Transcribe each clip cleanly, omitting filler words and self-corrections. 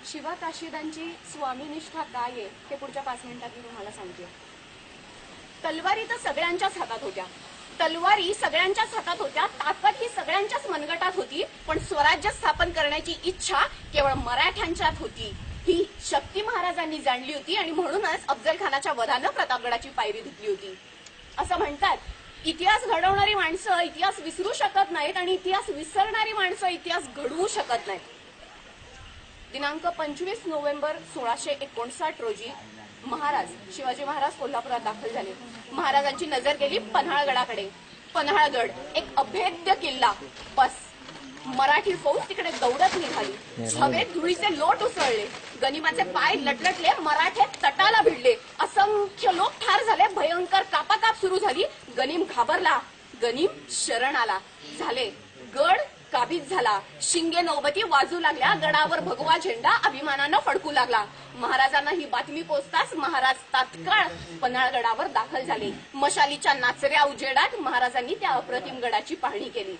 शिवा काशीदांची स्वामीनिष्ठा काय आहे हे पुढच्या 5 मिनिटात मी तुम्हाला सांगते. तलवारी तर सगळ्यांच्याच हातात होत्या, तलवारी सगळ्यांच्याच हातात होत्या, ताकद ही सगळ्यांच्याच मनगटात होती, पण स्वराज्य स्थापन करण्याची इच्छा केवळ मराठ्यांच्यात होती. ही शक्ती महाराजांनी जाणली होती आणि म्हणूनच अफजल खानाच्या वधानं प्रतापगडाची पायरी धुतली होती. असं म्हणतात, इतिहास घडवणारी माणसं इतिहास विसरू शकत नाहीत आणि इतिहास विसरणारी माणसं इतिहास घडवू शकत नाहीत. दिनांक 25 नोव्हेंबर 1659 रोजी शिवाजी महाराज कोल्हापुरात दाखल झाले. महाराजांची नजर गेली पन्हाळगडाकडे. पन्हाळगड एक अभेद्य किल्ला. बस मराठी फौज तिकडे दौडत निघाली. हवेत धुळीचे लोट उसळले, गनिमाचे पाय लटलटले, मराठे तटाला भिडले, असंख्य लोक ठार झाले, भयंकर कापाकाप सुरू झाली. गनिम घाबरला, गनिम शरण आला. झाले गड काबीज झाला. शिंगे नौबती वाजू लागल्या, गडावर भगवा झेंडा अभिमानानं फडकू लागला. महाराजांना ही बातमी पोचताच महाराज तात्काळ पन्हाळगडावर दाखल झाले. मशालीच्या नाचऱ्या उजेडात महाराजांनी त्या अप्रतिम गडाची पाहणी केली.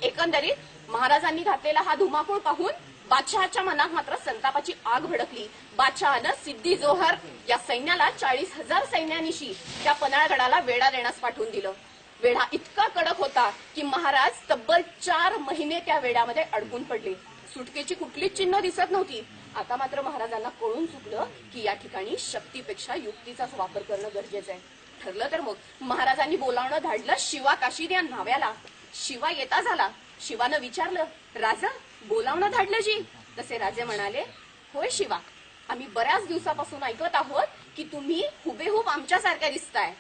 एकंदरीत महाराजांनी घातलेला हा धुमाकूळ पाहून बादशहाच्या मनात मात्र संतापाची आग भडकली. बादशहानं सिद्दी जोहर या सैन्याला 40,000 सैन्यानिशी त्या पन्हाळगडाला वेढा देण्यास पाठवून दिलं. वेढा इतका कडक होता की महाराज तब्बल 4 महिने त्या वेढ्यामध्ये अडकून पडले. सुटकेची कुठलीच चिन्ह दिसत नव्हती. आता मात्र महाराजांना कळून चुकलं की या ठिकाणी शक्तीपेक्षा युक्तीचाच वापर करणं गरजेचं आहे. ठरलं तर मग महाराजांनी बोलावणं धाडलं शिवा काशीद या नाव्याला. शिवा येता झाला. शिवानं विचारलं, राजा बोलावणं धाडलं जी? तसे राजे म्हणाले, होय शिवा, आम्ही बऱ्याच दिवसापासून ऐकत आहोत की तुम्ही हुबेहूब आमच्यासारख्या दिसताय.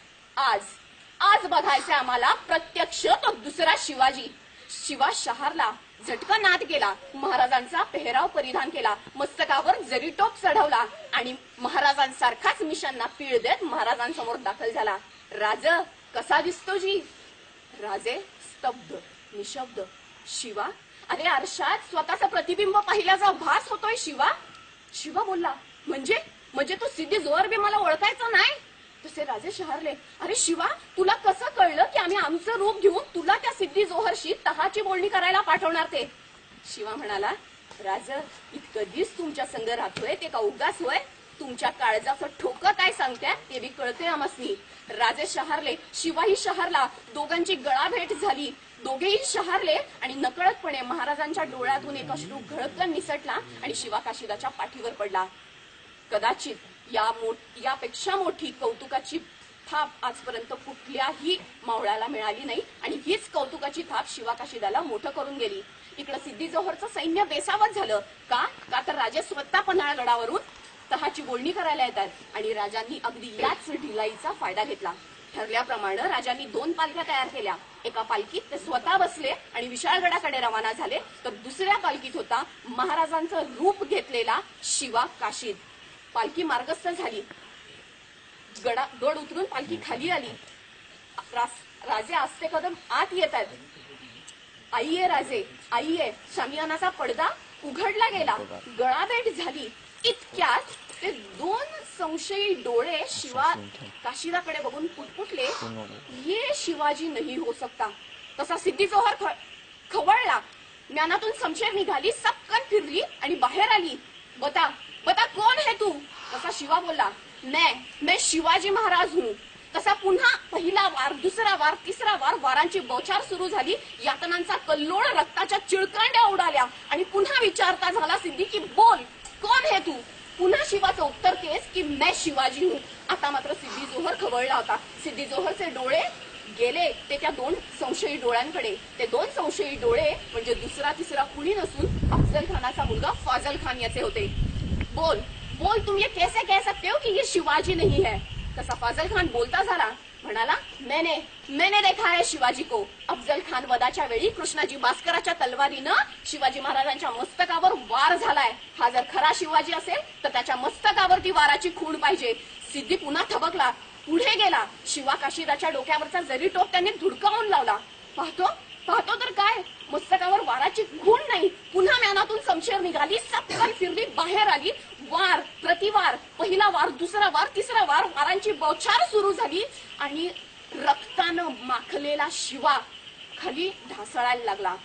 आज बघायचे आम्हाला प्रत्यक्ष तो दुसरा शिवाजी. शिवा शहारला, झटका नाद केला, महाराजांचा पेहराव परिधान केला, मस्तकावर जरीटोप चढवला आणि महाराजांसारखाच मिशांना पीळ देत महाराजांसमोर दाखल झाला. राज कसा दिसतो जी? राजे स्तब्ध, निशब्द. शिवा, अरे आरशात स्वतःचं प्रतिबिंब पाहिल्याचा भास होतोय शिवा. शिवा बोलला, म्हणजे तू सिद्धी जोहर बी मला ओळखायचं नाही? तसे राजे शहारले, अरे शिवा, तुला कसं कळलं की आम्ही आमचं रूप घेऊन तुला त्या सिद्धी जोहरशी तहाची बोलणी करायला पाठवणार ते? शिवा म्हणाला, राज, कधीच तुमच्या संग राहतोय ते का उगाच होय? तुमच्या काळजाचं ठोकं काय सांगताय ते बी कळते आमसनी. राजे शहारले, शिवाही शहारला. दोघांची गळाभेट झाली. दोघेही शहारले आणि नकळतपणे महाराजांच्या डोळ्यातून एक अश्रू घळकन निसटला आणि शिवा काशीदाच्या पाठीवर पडला. कदाचित यापेक्षा मोठी कौतुकाची थाप आजपर्यंत कुठल्याही मावळ्याला मिळाली नाही आणि हीच कौतुकाची थाप शिवा काशीदाला मोठं करून गेली. इकडं सिद्धी जोहरचं सैन्य बेसावत झालं. का तर राजे स्वतः पन्हाळगडावरून तहाची बोलणी करायला येतात आणि राजांनी अगदी याच ढिलाईचा फायदा घेतला. ठरल्याप्रमाणे राजांनी 2 पालख्या तयार केल्या. एका पालखीत ते स्वतः बसले आणि विशाळगडाकडे रवाना झाले, तर दुसऱ्या पालखीत होता महाराजांचं रूप घेतलेला शिवा काशीद. पालखी मार्गस्थ झाली. गड उतरून पालखी खाली आली. राजे आस्ते कदम आत येतात. आईये राजे, आईये. शामियानाचा पडदा उघडला गेला. गळाभेट झाली. इतक्यात ते 2 संशयी डोळे शिवा काशीदाकडे बघून पुटपुटले, ये शिवाजी नहीं हो सकता. तसा सिद्धी जोहर खवळला. म्यानातून शमशेर निघाली, सपकन फिरली आणि बाहेर आली. बता कौन है तू? तसा शिवा बोलला, मैं शिवाजी महाराज हूं. तसा पुन्हा पहिला वार, दुसरा वार, तिसरा वार, वारांची बौछार सुरू झाली. यातनांचा कल्लोळ, रक्ताच्या चिळकांड्या उडाल्या आणि पुन्हा विचारता झाला सिद्धी की बोल, कौन है तू? पुन्हा शिवाचं उत्तर तेच की मैं शिवाजी हूं. आता मात्र सिद्धी जोहर खवळला होता. सिद्धी जोहरचे डोळे गेले ते त्या 2 संशयी डोळ्यांकडे. ते 2 संशयी डोळे म्हणजे दुसरा तिसरा कुणी नसून अफजल खानाचा मुलगा फाजल खान याचे होते. बोल, तुम ये कैसे कह सकते हो कि ये शिवाजी नहीं है? तसा फाजल खान बोलता झाला. म्हणाला, मैंने देखा है शिवाजी को. अफजल खान वधाच्या वेळी कृष्णाजी भास्कराच्या तलवारीनं शिवाजी महाराजांच्या मस्तकावर वार झालाय. हा जर खरा शिवाजी असेल तर त्याच्या मस्तकावरती वाराची खूण पाहिजे. सिद्धी पुन्हा थबकला, पुढे गेला. शिवा काशीदाच्या डोक्यावरचा जरी टोप त्यांनी धुडकावून लावला. पाहतो तर काय, मस्तकावर वाराची खूण नाही. पुन्हा म्यानातून शमशेर निघाली, सपकन फिरली, बाहेर आली. वार, प्रतिवार, पहिला वार, दुसरा वार, तिसरा वार, वारांची बौछार सुरू झाली आणि रक्तानं माखलेला शिवा खाली ढासळायला लागला.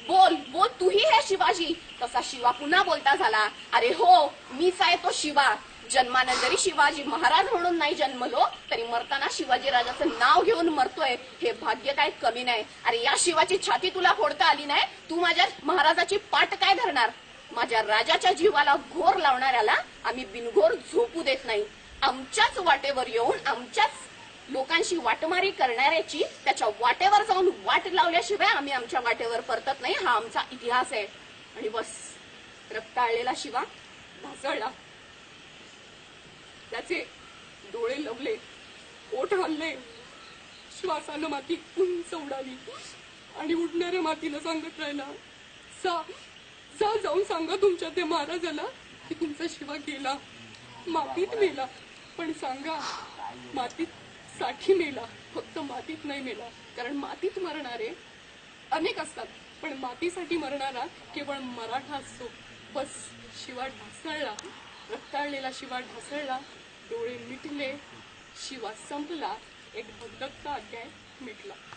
बोल बोल तूही हे शिवाजी. तसा शिवा पुन्हा बोलता झाला, अरे हो मीच आहे तो शिवा. जन्मानं जरी शिवाजी महाराज म्हणून नाही जन्मलो तरी मरताना शिवाजी राजाचं नाव घेऊन मरतोय हे भाग्य काय कमी नाही. अरे या शिवाची छाती तुला फोडता आली नाही, तू माझ्या महाराजाची पाठ काय धरणार. माझ्या राजाच्या जीवाला घोर लावणाऱ्याला आम्ही बिनघोर झोपू देत नाही. आमच्याच वाटेवर येऊन आमच्याच लोकांशी वाटमारी करणाऱ्याची त्याच्या वाटेवर जाऊन वाट लावल्याशिवाय आम्ही आमच्या वाटेवर परतत नाही. हा आमचा इतिहास आहे. आणि बस रक्ताळलेला शिवा ढासळला. त्याचे डोळे लवले, ओठ हलले, श्वासानं माती उंच उडाली आणि उडणाऱ्या मातीला सांगत राहिला, जा जाऊन सांगा तुमच्या त्या महाराजाला की तुमचा शिवा गेला, मातीत मेला. पण सांगा मातीत साठी मेला, फक्त मातीत नाही मेला. कारण मातीत मरणारे अनेक असतात पण मातीसाठी मरणारा केवळ मराठा असतो. बस शिवा ढासळला, रक्ताळलेला शिवा ढासळला, डोळे मिटले, शिवा संपला, एक भगदत्त अध्याय मिटला.